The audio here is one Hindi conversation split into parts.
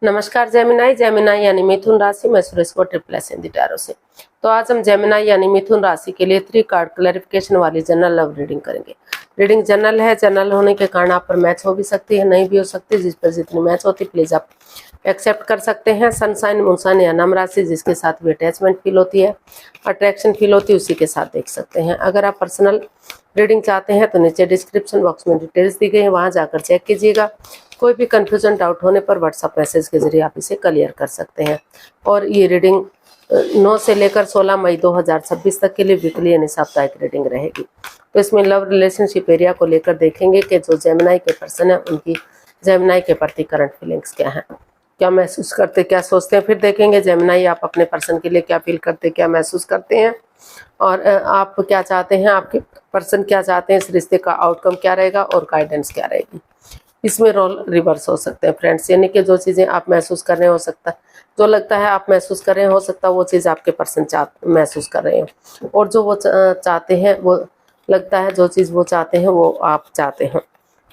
नमस्कार जेमिनाई। जेमिनाई यानी मिथुन राशि में सुरेश को ट्रिपल एस हिंदी टैरो से। तो आज हम जेमिनाई यानी मिथुन राशि के लिए 3 कार्ड क्लैरिफिकेशन वाली जनरल लव रीडिंग करेंगे। रीडिंग जनरल है। जनरल होने के कारण आप पर मैच हो भी सकती है, नहीं भी हो सकती। जिस पर जितनी मैच होती प्लीज आप एक्सेप्ट कर सकते हैं। सनसाइन, मूनसाइन या नम राशि जिसके साथ भी अटैचमेंट फील होती है, अट्रैक्शन फील होती है, उसी के साथ देख सकते हैं। अगर आप पर्सनल रीडिंग चाहते हैं तो नीचे डिस्क्रिप्शन बॉक्स में डिटेल्स दी गई है, वहां जाकर चेक कीजिएगा। कोई भी कंफ्यूजन डाउट होने पर व्हाट्सएप मैसेज के जरिए आप इसे क्लियर कर सकते हैं। और ये रीडिंग 9 से लेकर 16 मई 2026 तक के लिए वीकली यानी साप्ताहिक रीडिंग रहेगी। तो इसमें लव रिलेशनशिप एरिया को लेकर देखेंगे कि जो जेमिनाई के पर्सन है उनकी जेमिनाई के प्रति करंट फीलिंग्स क्या है, क्या महसूस करते, क्या सोचते हैं। फिर देखेंगे जेमिनाई आप अपने पर्सन के लिए क्या फील करते, क्या महसूस करते हैं, और आप क्या चाहते हैं, आपके पर्सन क्या चाहते हैं, इस रिश्ते का आउटकम क्या रहेगा और गाइडेंस क्या रहेगी। इसमें रोल रिवर्स हो सकते हैं फ्रेंड्स, यानी कि जो चीज़ें आप महसूस कर रहे हैं, हो सकता है जो लगता है आप महसूस कर रहे हैं, हो सकता है वो चीज़ आपके पर्सन महसूस कर रहे हो, और जो वो चाहते हैं वो लगता है जो चीज़ वो चाहते हैं वो आप चाहते हैं।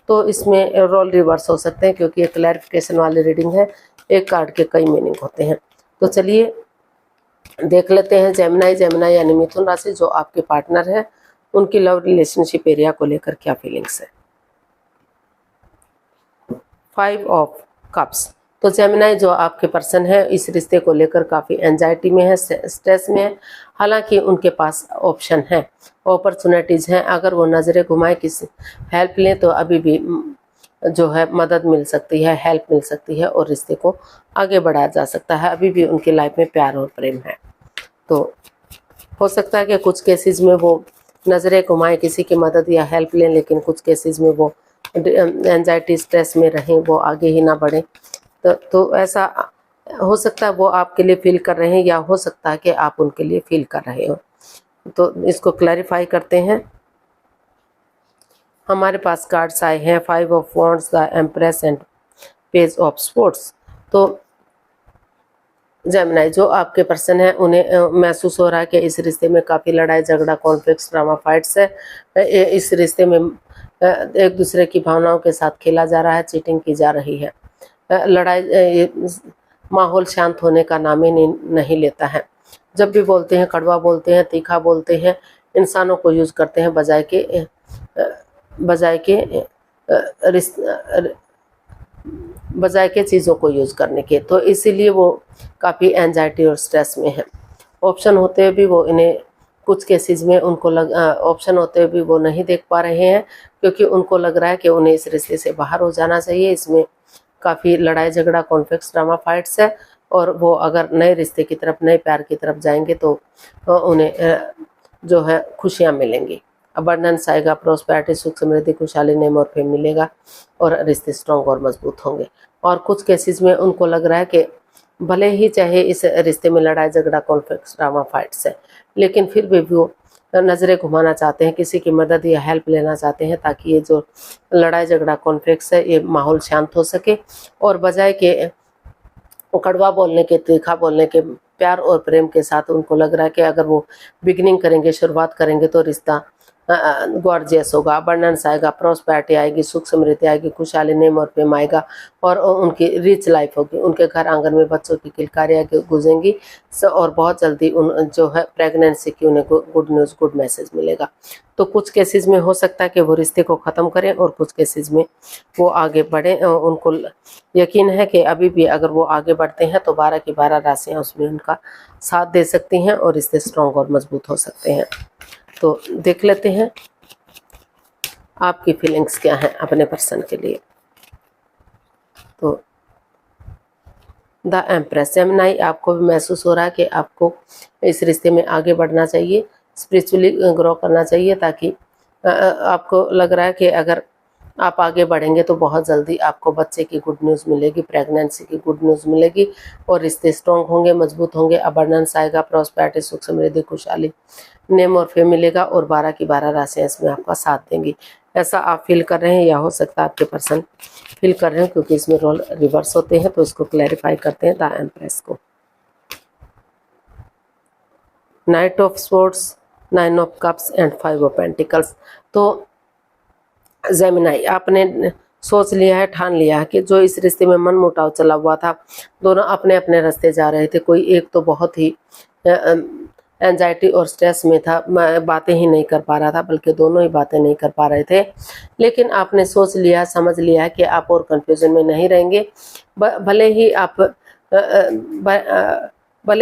तो इसमें रोल रिवर्स हो सकते हैं क्योंकि ये क्लैरिफिकेशन वाली रीडिंग है, एक कार्ड के कई मीनिंग होते हैं। तो चलिए देख लेते हैं जेमिनाई। जेमिनाई यानी मिथुन राशि जो आपके पार्टनर है उनकी लव रिलेशनशिप एरिया को लेकर क्या फीलिंग्स है। 5 ऑफ कप्स। तो जेमिनाई जो आपके पर्सन है इस रिश्ते को लेकर काफ़ी एंजाइटी में है, स्ट्रेस में है। हालांकि उनके पास ऑप्शन है, अपॉर्चुनिटीज़ हैं। अगर वो नज़रें घुमाए, किसी हेल्प लें तो अभी भी जो है मदद मिल सकती है, हेल्प मिल सकती है और रिश्ते को आगे बढ़ाया जा सकता है। अभी भी उनकी लाइफ में प्यार और प्रेम है। तो हो सकता है कि कुछ केसेस में वो नज़रें घुमाएं, किसी की मदद या हेल्प लें, लेकिन कुछ केसेस में वो एंजाइटी स्ट्रेस में रहें, वो आगे ही ना बढ़ें। तो ऐसा हो सकता है वो आपके लिए फील कर रहे हैं या हो सकता है कि आप उनके लिए फील कर रहे हो। तो इसको क्लैरिफाई करते हैं। हमारे पास कार्ड्स आए हैं 5 of wands, the empress and page of sports. तो जेमिनाई जो आपके पर्सन है उन्हें महसूस हो रहा है कि इस रिश्ते में काफ़ी लड़ाई झगड़ा, कॉन्फ्लिक्ट्स, ड्रामा, फाइट्स है। इस रिश्ते में एक दूसरे की भावनाओं के साथ खेला जा रहा है, चीटिंग की जा रही है। लड़ाई माहौल शांत होने का नाम ही नहीं लेता है। जब भी बोलते हैं कड़वा बोलते हैं, तीखा बोलते हैं, इंसानों को यूज करते हैं बजाय के चीज़ों को यूज करने के। तो इसीलिए वो काफ़ी एंजाइटी और स्ट्रेस में है। ऑप्शन होते हुए भी वो इन्हें कुछ केसेस में उनको ऑप्शन होते हुए भी वो नहीं देख पा रहे हैं क्योंकि उनको लग रहा है कि उन्हें इस रिश्ते से बाहर हो जाना चाहिए। इसमें काफ़ी लड़ाई झगड़ा, कॉन्फ्लिक्ट्स, ड्रामा, फाइट्स है और वो अगर नए रिश्ते की तरफ, नए प्यार की तरफ जाएंगे तो उन्हें जो है खुशियाँ मिलेंगी, अबंडेंस आएगा, प्रोस्पेरिटी, सुख समृद्धि, खुशहाली, नेम और फेम मिलेगा और रिश्ते स्ट्रॉन्ग और मजबूत होंगे। और कुछ केसेस में उनको लग रहा है कि भले ही चाहे इस रिश्ते में लड़ाई झगड़ा, कॉन्फ्लिक्ट्स, ड्रामा, फाइट्स है, लेकिन फिर भी वो नज़रें घुमाना चाहते हैं, किसी की मदद या हेल्प लेना चाहते हैं ताकि ये जो लड़ाई झगड़ा, कॉन्फ्लिक्ट्स है, ये माहौल शांत हो सके और बजाय के कड़वा बोलने के, तीखा बोलने के, प्यार और प्रेम के साथ उनको लग रहा है कि अगर वो बिगिनिंग करेंगे, शुरुआत करेंगे तो रिश्ता गॉर्जियस होगा, अबंडेंस आएगा, प्रोस्पेरिटी आएगी, सुख समृद्धि आएगी, खुशहाली, नेम और प्रेम आएगा और उनकी रिच लाइफ होगी। उनके घर आंगन में बच्चों की किलकारियाँ गूंजेंगी और बहुत जल्दी उन जो है प्रेगनेंसी की उन्हें गुड न्यूज़, गुड मैसेज मिलेगा। तो कुछ केसेस में हो सकता है कि वो रिश्ते को ख़त्म करें और कुछ केसेस में वो आगे बढ़ें। उनको यकीन है कि अभी भी अगर वो आगे बढ़ते हैं तो 12 की 12 राशियाँ उसमें उनका साथ दे सकती हैं और रिश्ते स्ट्रॉन्ग और मजबूत हो सकते हैं। तो देख लेते हैं आपकी फीलिंग्स क्या हैं अपने पर्सन के लिए। तो द एम्प्रेस। जेमिनाई आपको भी महसूस हो रहा है कि आपको इस रिश्ते में आगे बढ़ना चाहिए, स्पिरिचुअली ग्रो करना चाहिए, ताकि आपको लग रहा है कि अगर आप आगे बढ़ेंगे तो बहुत जल्दी आपको बच्चे की गुड न्यूज़ मिलेगी, प्रेगनेंसी की गुड न्यूज़ मिलेगी और रिश्ते स्ट्रॉन्ग होंगे, मजबूत होंगे, अबंडेंस आएगा, प्रॉस्पेरिटी, सुख समृद्धि, खुशहाली, नेम और फेम मिलेगा और 12 की 12 राशियाँ इसमें आपका साथ देंगी। ऐसा आप फील कर रहे हैं या हो सकता है आपके पर्सन फील कर रहे हैं क्योंकि इसमें रोल रिवर्स होते हैं। तो इसको क्लैरिफाई करते हैं द एम्प्रेस को। Night of sports, 9 of cups and 5 of pentacles. तो जेमिनाई आपने सोच लिया है, ठान लिया है कि जो इस रिश्ते में मन मुटाव चला हुआ था, दोनों अपने अपने रास्ते जा रहे थे, कोई एक तो बहुत ही एंजाइटी और स्ट्रेस में था, बातें ही नहीं कर पा रहा था, बल्कि दोनों ही बातें नहीं कर पा रहे थे। लेकिन आपने सोच लिया, समझ लिया कि आप और कंफ्यूजन में नहीं रहेंगे। भले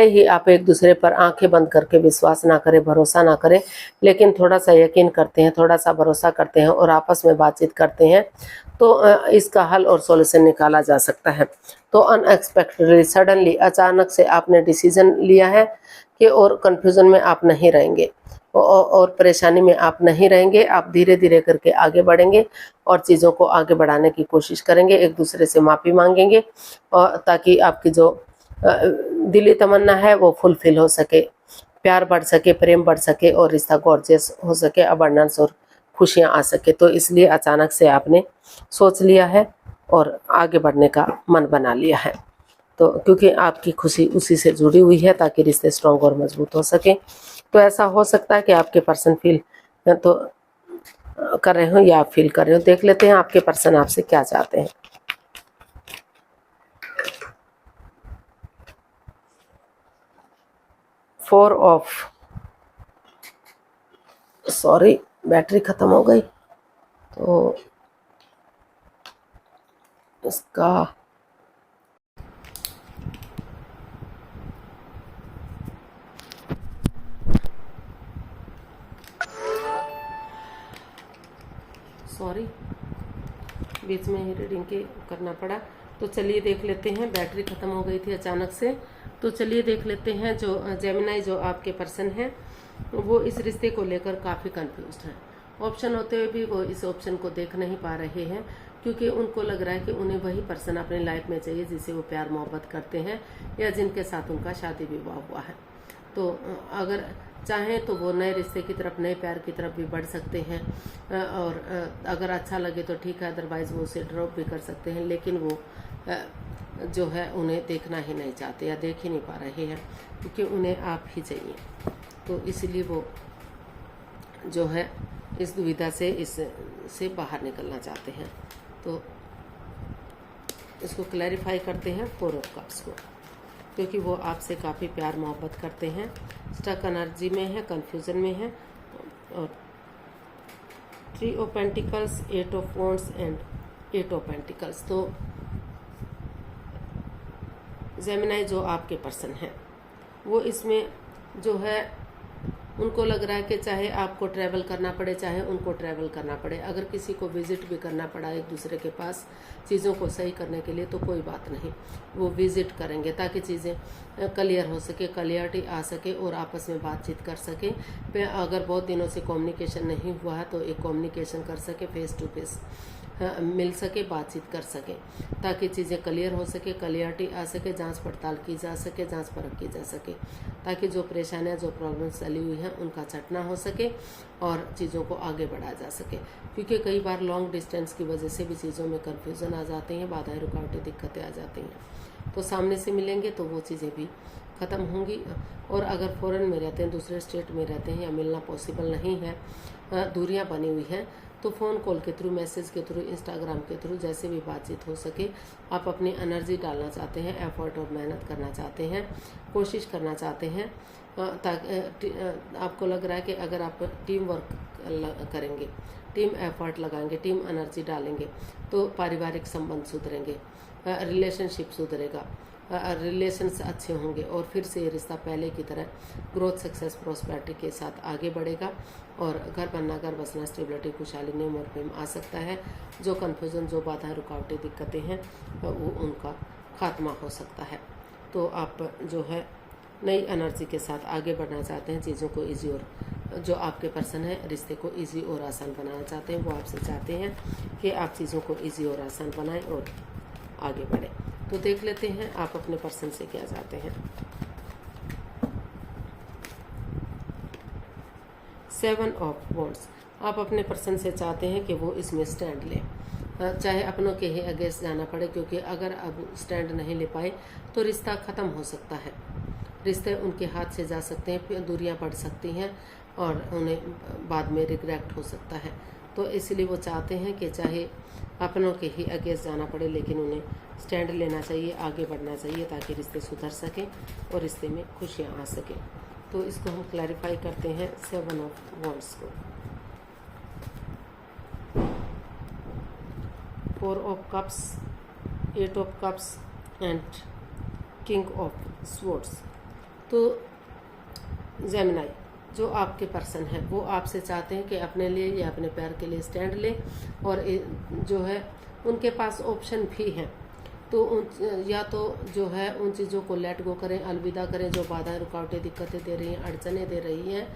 ही आप एक दूसरे पर आंखें बंद करके विश्वास ना करें, भरोसा ना करें, लेकिन थोड़ा सा यकीन करते हैं, थोड़ा सा भरोसा करते हैं और आपस में बातचीत करते हैं तो इसका हल और सॉल्यूशन निकाला जा सकता है। तो अनएक्सपेक्टेडली, सडनली, अचानक से आपने डिसीजन लिया है कि और कन्फ्यूजन में आप नहीं रहेंगे और परेशानी में आप नहीं रहेंगे। आप धीरे धीरे करके आगे बढ़ेंगे और चीज़ों को आगे बढ़ाने की कोशिश करेंगे, एक दूसरे से माफ़ी मांगेंगे और ताकि आपकी जो दिली तमन्ना है वो फुलफिल हो सके, प्यार बढ़ सके, प्रेम बढ़ सके और रिश्ता गॉर्जियस हो सके, अबंडेंस और खुशियाँ आ सके। तो इसलिए अचानक से आपने सोच लिया है और आगे बढ़ने का मन बना लिया है। तो क्योंकि आपकी खुशी उसी से जुड़ी हुई है ताकि रिश्ते स्ट्रॉन्ग और मजबूत हो सके। तो ऐसा हो सकता है कि आपके पर्सन फील तो कर रहे हो या आप फील कर रहे हो। देख लेते हैं आपके पर्सन आपसे क्या चाहते हैं। फोर ऑफ, सॉरी बैटरी खत्म हो गई तो इसका सॉरी बीच में ही रीडिंग के करना पड़ा। तो चलिए देख लेते हैं, बैटरी ख़त्म हो गई थी अचानक से। तो चलिए देख लेते हैं जो जेमिनाई जो आपके पर्सन है वो इस रिश्ते को लेकर काफ़ी कंफ्यूज्ड है। ऑप्शन होते हुए भी वो इस ऑप्शन को देख नहीं पा रहे हैं क्योंकि उनको लग रहा है कि उन्हें वही पर्सन अपनी लाइफ में चाहिए जिसे वो प्यार मोहब्बत करते हैं या जिनके साथ उनका शादी विवाह हुआ है। तो अगर चाहें तो वो नए रिश्ते की तरफ, नए प्यार की तरफ भी बढ़ सकते हैं और अगर अच्छा लगे तो ठीक है, अदरवाइज वो उसे ड्रॉप भी कर सकते हैं। लेकिन वो जो है उन्हें देखना ही नहीं चाहते या देख ही नहीं पा रहे हैं क्योंकि उन्हें आप ही चाहिए। तो इसलिए वो जो है इस दुविधा से इससे बाहर निकलना चाहते हैं। तो इसको क्लैरिफाई करते हैं फोर ऑफ कप्स को, क्योंकि वो आपसे काफ़ी प्यार मोहब्बत करते हैं, स्टक एनर्जी में है, कंफ्यूजन में है। और three of pentacles, eight of wands and eight of pentacles. तो जेमिनाई जो आपके पर्सन हैं वो इसमें जो है उनको लग रहा है कि चाहे आपको ट्रैवल करना पड़े, चाहे उनको ट्रैवल करना पड़े, अगर किसी को विजिट भी करना पड़ा एक दूसरे के पास चीज़ों को सही करने के लिए तो कोई बात नहीं, वो विजिट करेंगे ताकि चीज़ें क्लियर हो सके, क्लियरिटी आ सके और आपस में बातचीत कर सके। अगर बहुत दिनों से कम्युनिकेशन नहीं हुआ है तो एक कम्युनिकेशन कर सके, फेस टू फेस मिल सके, बातचीत कर सके ताकि चीज़ें क्लियर हो सके, क्लियरिटी आ सके, जांच पड़ताल की जा सके, जांच परख की जा सके ताकि जो परेशानियां, जो प्रॉब्लम्स चली हुई हैं उनका छटना हो सके और चीज़ों को आगे बढ़ाया जा सके। क्योंकि कई बार लॉन्ग डिस्टेंस की वजह से भी चीज़ों में कन्फ्यूज़न आ जाते हैं, बाधाएं, रुकावटें, दिक्कतें आ जाती हैं। तो सामने से मिलेंगे तो वो चीज़ें भी ख़त्म होंगी। और अगर फ़ॉरेन में रहते हैं, दूसरे स्टेट में रहते हैं या मिलना पॉसिबल नहीं है, दूरियां बनी हुई हैं, तो फ़ोन कॉल के थ्रू, मैसेज के थ्रू, इंस्टाग्राम के थ्रू जैसे भी बातचीत हो सके, आप अपनी एनर्जी डालना चाहते हैं, एफर्ट और मेहनत करना चाहते हैं, कोशिश करना चाहते हैं ताकि आपको लग रहा है कि अगर आप टीम वर्क करेंगे, टीम एफर्ट लगाएंगे, टीम एनर्जी डालेंगे तो पारिवारिक संबंध सुधरेंगे, रिलेशनशिप सुधरेगा, रिलेशंस अच्छे होंगे और फिर से ये रिश्ता पहले की तरह ग्रोथ, सक्सेस, प्रॉस्पेरिटी के साथ आगे बढ़ेगा और घर बनना, घर बसना, स्टेबिलिटी, खुशहाली, नेम और प्रेम आ सकता है। जो कन्फ्यूज़न, जो बाधाएं, रुकावटें, दिक्कतें हैं वो उनका खात्मा हो सकता है। तो आप जो है नई एनर्जी के साथ आगे बढ़ना चाहते हैं, चीज़ों को ईजी और जो आपके पर्सन है रिश्ते को ईजी और आसान बनाना चाहते हैं, वो आपसे चाहते हैं कि आप चीज़ों को ईजी और आसान बनाएं और आगे बढ़ें। तो देख लेते हैं आप अपने पर्सन से क्या चाहते हैं। सेवन ऑफ वॉन्ड्स, आप अपने पर्सन से चाहते हैं कि वो इसमें स्टैंड ले, चाहे अपनों के ही अगेंस्ट जाना पड़े, क्योंकि अगर अब स्टैंड नहीं ले पाए तो रिश्ता ख़त्म हो सकता है, रिश्ते उनके हाथ से जा सकते हैं, दूरियां बढ़ सकती हैं और उन्हें बाद में रिग्रेट हो सकता है। तो इसलिए वो चाहते हैं कि चाहे अपनों के ही अगेंस्ट जाना पड़े, लेकिन उन्हें स्टैंड लेना चाहिए, आगे बढ़ना चाहिए, ताकि रिश्ते सुधर सकें और रिश्ते में खुशियाँ आ सकें। तो इसको हम क्लैरिफाई करते हैं 7 ऑफ वॉन्ड्स को। 4 of cups, 8 of cups and king of swords. तो जेमिनाई, जो आपके पर्सन है वो आपसे चाहते हैं कि अपने लिए या अपने प्यार के लिए स्टैंड ले, और जो है उनके पास ऑप्शन भी हैं। तो या तो जो है उन चीज़ों को लेट गो करें, अलविदा करें जो बाधाएं, रुकावटें, दिक्कतें दे रही हैं, अड़चने दे रही हैं,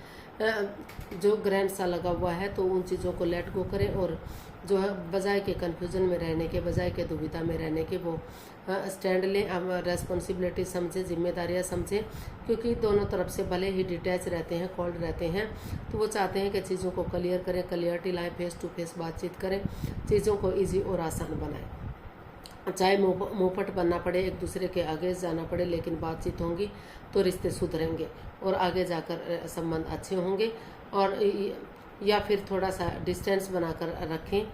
जो ग्रैंड सा लगा हुआ है, तो उन चीज़ों को लेट गो करें, और जो है बजाय के कन्फ्यूजन में रहने के, बजाय के दुविधा में रहने के, वो स्टैंड लें। अब रेस्पॉन्सिबिलिटी समझे, जिम्मेदारियां समझें, क्योंकि दोनों तरफ से भले ही डिटैच रहते हैं, कोल्ड रहते हैं, तो वो चाहते हैं कि चीज़ों को क्लियर करें, क्लियरिटी लाएं, फेस टू फेस बातचीत करें, चीज़ों को ईजी और आसान बनाएं। चाहे मुंहफट बनना पड़े, एक दूसरे के आगे जाना पड़े, लेकिन बातचीत होंगी तो रिश्ते सुधरेंगे और आगे जाकर संबंध अच्छे होंगे। और या फिर थोड़ा सा डिस्टेंस बनाकर रखें,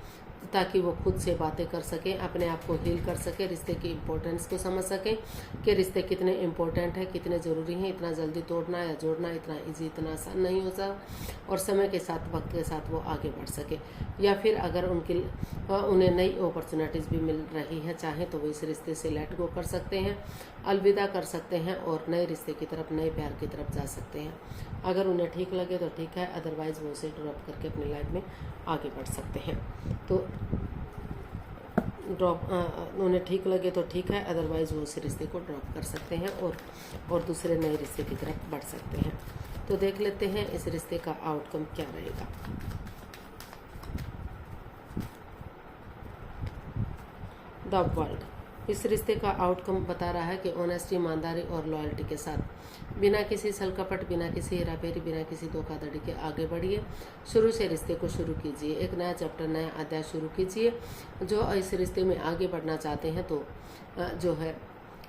ताकि वो खुद से बातें कर सकें, अपने आप को हील कर सकें, रिश्ते की इम्पोर्टेंस को समझ सकें कि रिश्ते कितने इम्पोर्टेंट हैं, कितने ज़रूरी हैं। इतना जल्दी तोड़ना या जोड़ना इतना इजी, इतना आसान नहीं हो सकता, और समय के साथ, वक्त के साथ वो आगे बढ़ सके। या फिर अगर उन्हें नई अपॉर्चुनिटीज़ भी मिल रही हैं, चाहें तो वो इस रिश्ते से लेट गो कर सकते हैं, अलविदा कर सकते हैं, और नए रिश्ते की तरफ, नए प्यार की तरफ जा सकते हैं। अगर उन्हें ठीक लगे तो ठीक है, अदरवाइज़ वो उसे ड्रॉप करके अपनी लाइफ में आगे बढ़ सकते हैं। तो उन्हें ठीक लगे तो ठीक है, अदरवाइज़ वो उस रिश्ते को ड्रॉप कर सकते हैं और दूसरे नए रिश्ते की तरफ बढ़ सकते हैं। तो देख लेते हैं इस रिश्ते का आउटकम क्या रहेगा। द वर्ल्ड, इस रिश्ते का आउटकम बता रहा है कि ऑनेस्टी, ईमानदारी और लॉयल्टी के साथ, बिना किसी छलकपट, बिना किसी हेराफेरी, बिना किसी धोखाधड़ी के आगे बढ़िए। शुरू से रिश्ते को शुरू कीजिए, एक नया चैप्टर, नया अध्याय शुरू कीजिए। जो इस रिश्ते में आगे बढ़ना चाहते हैं तो जो है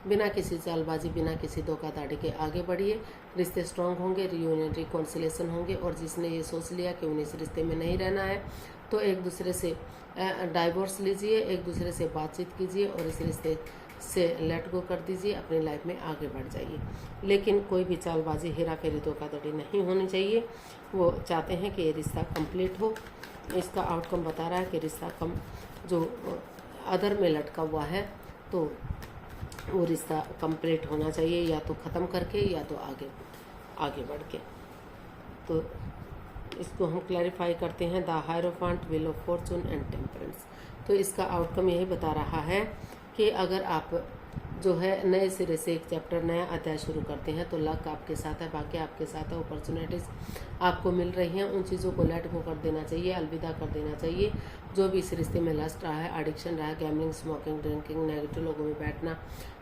बिना किसी चालबाजी, बिना किसी धोखाधड़ी के आगे बढ़िए। रिश्ते स्ट्रांग होंगे, रियूनियन, रिकॉन्सिलेशन होंगे, और जिसने ये सोच लिया कि उन्हें इस रिश्ते में नहीं रहना है तो एक दूसरे से डाइवोर्स लीजिए, एक दूसरे से बातचीत कीजिए और इस रिश्ते से लेट गो कर दीजिए, अपनी लाइफ में आगे बढ़ जाइए। लेकिन कोई भी चालबाजी, हेरा फेरी, धोखाधड़ी नहीं होनी चाहिए। वो चाहते हैं कि ये रिश्ता कंप्लीट हो। इसका आउटकम बता रहा है कि रिश्ता जो अदर में लटका हुआ है तो वो रिश्ता कंप्लीट होना चाहिए, या तो ख़त्म करके या तो आगे बढ़ के। तो इसको हम क्लैरिफाई करते हैं। The hierophant, wheel of fortune and temperance. तो इसका आउटकम यही बता रहा है कि अगर आप जो है नए सिरे से एक चैप्टर, नया अध्याय शुरू करते हैं तो लक आपके साथ है, भाग्य आपके साथ है, अपॉर्चुनिटीज़ आपको मिल रही हैं, उन चीज़ों को लेट गो कर देना चाहिए, अलविदा कर देना चाहिए। जो भी इस रिश्ते में लस्ट रहा है, एडिक्शन रहा है, गैमलिंग, स्मोकिंग, ड्रिंकिंग, नेगेटिव लोगों में बैठना,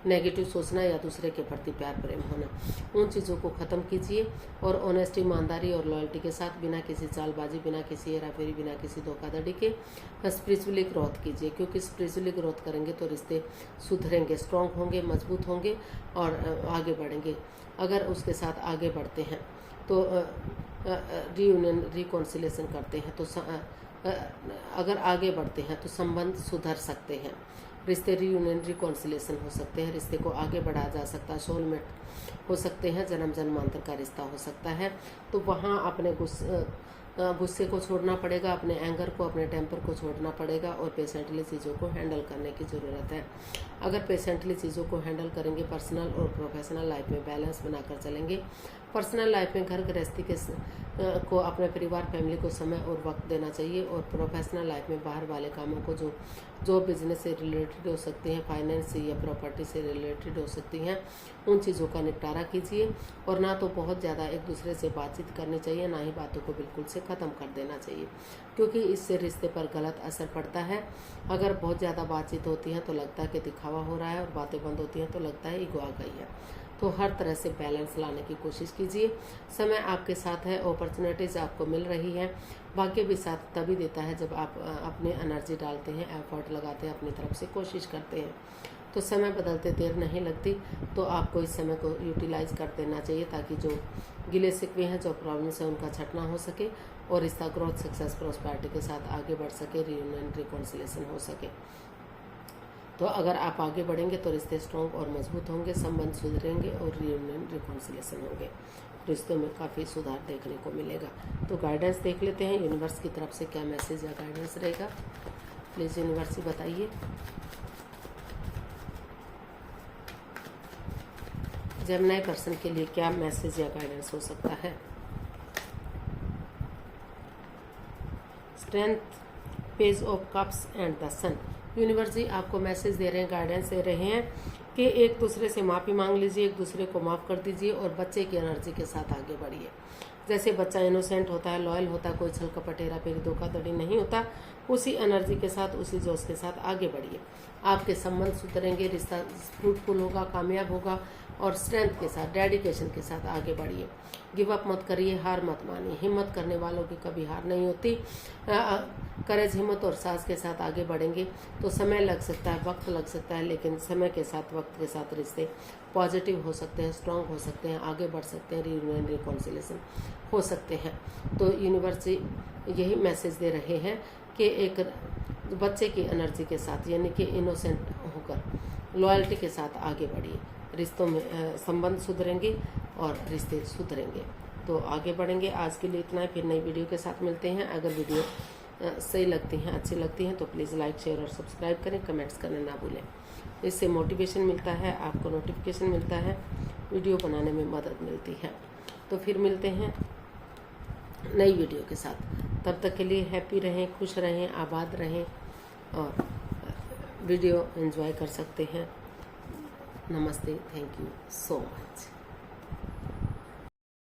नेगेटिव सोचना या दूसरे के प्रति प्यार प्रेम होना, उन चीज़ों को ख़त्म कीजिए और ऑनेस्टी, ईमानदारी और लॉयल्टी के साथ, बिना किसी चालबाजी, बिना किसी हेराफेरी, बिना किसी धोखाधड़ी के स्पिरिचुअली ग्रोथ कीजिए। क्योंकि स्पिरिचुअली ग्रोथ करेंगे तो रिश्ते सुधरेंगे, स्ट्रॉन्ग होंगे, मजबूत होंगे और आगे बढ़ेंगे। अगर उसके साथ आगे बढ़ते हैं तो रीयूनियन, रिकॉन्सिलेशन करते हैं तो अगर आगे बढ़ते हैं तो संबंध सुधर सकते हैं, रिश्ते रीयूनियन, रिकॉन्सिलेशन हो सकते हैं, रिश्ते को आगे बढ़ाया जा सकता है, सोलमेट हो सकते हैं, जन्म जन्मांतर का रिश्ता हो सकता है। तो वहाँ अपने गुस्से को छोड़ना पड़ेगा, अपने एंगर को, अपने टेम्पर को छोड़ना पड़ेगा और पेशेंटली चीज़ों को हैंडल करने की ज़रूरत है। अगर पेशेंटली चीज़ों को हैंडल करेंगे, पर्सनल और प्रोफेशनल लाइफ में बैलेंस बनाकर चलेंगे, पर्सनल लाइफ में घर गृहस्थी को, अपने परिवार, फैमिली को समय और वक्त देना चाहिए, और प्रोफेशनल लाइफ में बाहर वाले कामों को जो बिजनेस से रिलेटेड हो सकती हैं, फाइनेंस से या प्रॉपर्टी से रिलेटेड हो सकती हैं, उन चीज़ों का निपटारा कीजिए। और ना तो बहुत ज़्यादा एक दूसरे से बातचीत करनी चाहिए, ना ही बातों को बिल्कुल से ख़त्म कर देना चाहिए, क्योंकि इससे रिश्ते पर गलत असर पड़ता है। अगर बहुत ज़्यादा बातचीत होती है तो लगता है कि दिखावा हो रहा है, और बातें बंद होती हैं तो लगता है ईगो आ गई है। तो हर तरह से बैलेंस लाने की कोशिश कीजिए। समय आपके साथ है, अपॉर्चुनिटीज़ आपको मिल रही है, भाग्य भी साथ तभी देता है जब आप अपनी एनर्जी डालते हैं, एफर्ट लगाते हैं, अपनी तरफ से कोशिश करते हैं। तो समय बदलते देर नहीं लगती, तो आपको इस समय को यूटिलाइज कर देना चाहिए ताकि जो गिले शिकवे हैं, जो प्रॉब्लम्स हैं, उनका छटना हो सके और रिश्ता ग्रोथ, सक्सेस, प्रॉस्पेरिटी के साथ आगे बढ़ सके, रियूनियन, रिकॉन्सिलेशन हो सके। तो अगर आप आगे बढ़ेंगे तो रिश्ते स्ट्रॉन्ग और मजबूत होंगे, संबंध सुधरेंगे और रियूनियन, रिकॉन्सिलेशन होंगे, रिश्तों में काफ़ी सुधार देखने को मिलेगा। तो गाइडेंस देख लेते हैं यूनिवर्स की तरफ से क्या मैसेज या गाइडेंस रहेगा। प्लीज़ यूनिवर्स बताइए। जेमिनी पर्सन के लिए क्या मैसेज या गाइडेंस हो सकता है। Strength, page of cups and the sun. Universe ji आपको मैसेज दे रहे हैं, गाइडेंस दे रहे हैं कि एक दूसरे से माफ़ी मांग लीजिए, एक दूसरे को माफ़ कर दीजिए और बच्चे की एनर्जी के साथ आगे बढ़िए। जैसे बच्चा इनोसेंट होता है, लॉयल होता है, कोई छल कपट, हेरा फेरी, धोखाधड़ी नहीं होता, उसी एनर्जी के साथ, उसी जोश के साथ आगे बढ़िए। आपके संबंध सुधरेंगे, रिश्ता फ्रूटफुल होगा, कामयाब होगा और स्ट्रेंथ के साथ, डेडिकेशन के साथ आगे बढ़िए। गिव अप मत करिए, हार मत मानिए। हिम्मत करने वालों की कभी हार नहीं होती। करेज, हिम्मत और साहस के साथ आगे बढ़ेंगे। तो समय लग सकता है, वक्त लग सकता है, लेकिन समय के साथ, वक्त के साथ रिश्ते पॉजिटिव हो सकते हैं, स्ट्रांग हो सकते हैं, आगे बढ़ सकते हैं, रियूनियन, रिकॉन्सिलेशन हो सकते हैं। तो यूनिवर्स यही मैसेज दे रहे हैं कि एक बच्चे की एनर्जी के साथ, यानी कि इनोसेंट होकर, लॉयल्टी के साथ आगे बढ़िए। रिश्तों में संबंध सुधरेंगे और रिश्ते सुधरेंगे, तो आगे बढ़ेंगे। आज के लिए इतना ही, फिर नई वीडियो के साथ मिलते हैं। अगर वीडियो सही लगती हैं, अच्छी लगती हैं तो प्लीज़ लाइक, शेयर और सब्सक्राइब करें, कमेंट्स करना ना भूलें। इससे मोटिवेशन मिलता है, आपको नोटिफिकेशन मिलता है, वीडियो बनाने में मदद मिलती है। तो फिर मिलते हैं नई वीडियो के साथ। तब तक के लिए हैप्पी रहें, खुश रहें, आबाद रहें और वीडियो एंजॉय कर सकते हैं। नमस्ते, थैंक यू सो मच।